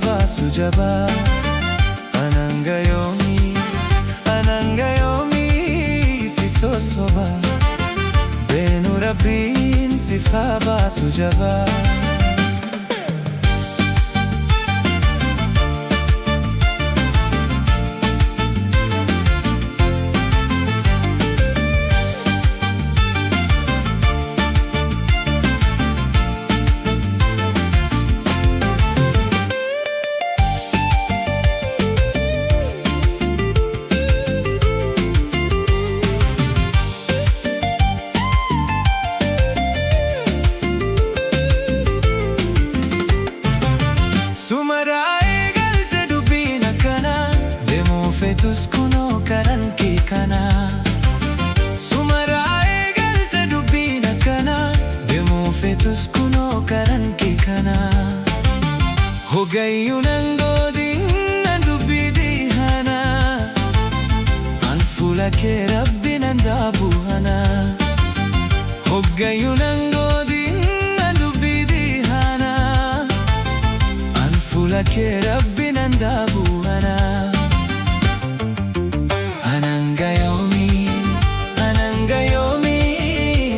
baasuu jabaa. Anangayoomi si sosoba. Beenu Rabbiin siif haa baasuu jabaa. Sumaraa eegalte dubbiin akkanaa deemuu feetus kunoo karaan kee kanaa. Sumaraa eegalte dubbiin akkanaa deemuu feetus kunoo karaan kee kanaa. Hogayyuu nan godhin nan dubbii diihanaa. An fuula kee Rabbi nan daabuhanaa. Hogayyuu nan godhin nan dubbii diihanaa. Fuula kee Rabbi nan daabuhanaa. Anangayoomi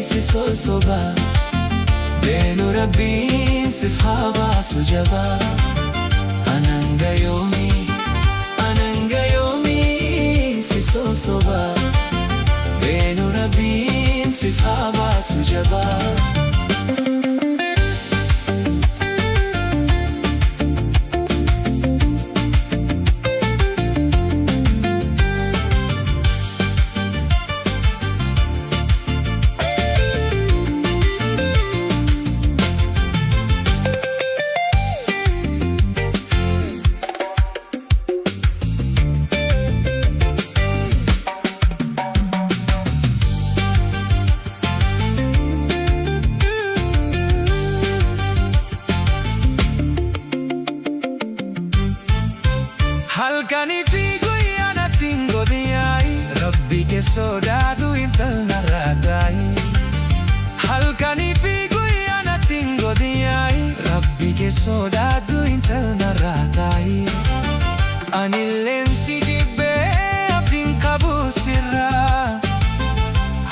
si sosoba. Beenu Rabbiin siif haa baasuu jabaa. Anangayoomi si sosoba. Beenu Rabbiin siif haa baasuu jabaa. Halkanii fi guyyaa natti hin godhin Rabbi kee sodaadhu intal narraa taa'i. Halkanii fi guyyaa natti hin godhin Rabbi kee sodaadhu intal narraa taa'i. Anilleen si jibbee abdiin qabu sirraa.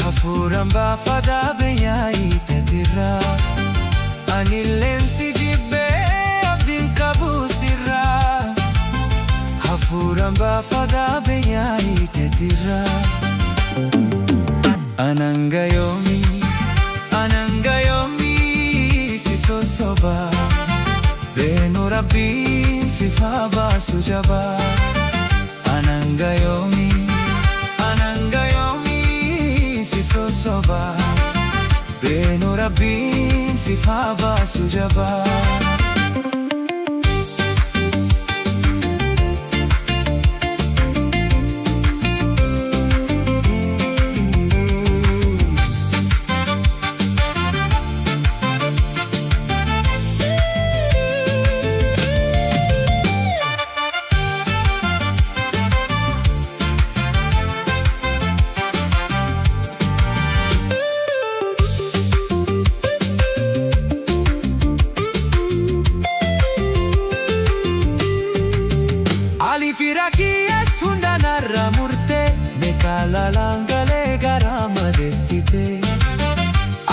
Hafuuraan baafataa biyyaa hiitetirraa. Anilleen si jibbee abdiin qabu sirraa. Hafuuraan baafataa biyyaa hiitetirraa. Anangayoomi si sosoba. Beenu Rabbiin siif haa baasuu jabaa. Anangayoomi si sosoba. Beenu Rabbiin siif haa baasuu jabaa. Firakiyas hunda narra murtee meeqaa langalee garaa madeessitee.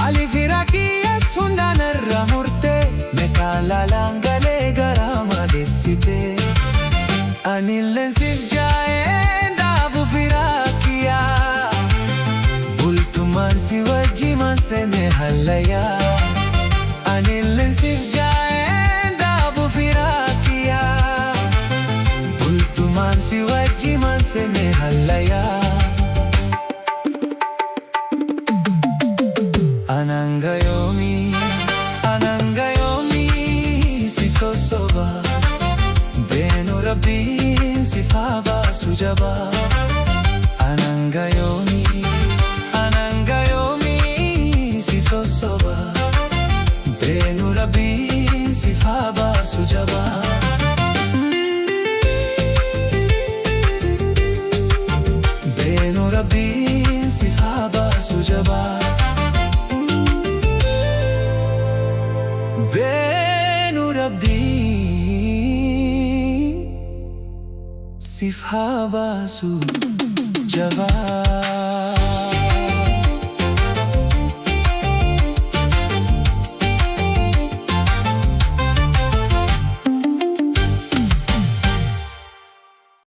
Ali firakiyas hunda narra murtee meeqaa langalee garaa madeessitee. Anilleen siif jaa'een dhaabu firakiyaa. Bultumaan si wajjimaan seene hallayyaa. Anilleen siif jaa'een dhaabu firakiyaa. Bultumaan si wajjimaan seene hallayyaa. Anangayoomi si sosoba. Beenu Rabbiin siif haa baasuu jabaa. Anangayoomi si sosoba. Beenu Rabbiin siif haa baasuu jabaa. Beenu Rabbiin siif haa baasuu jabaa. Beenu Rabbiin Sifhaba Sujaba.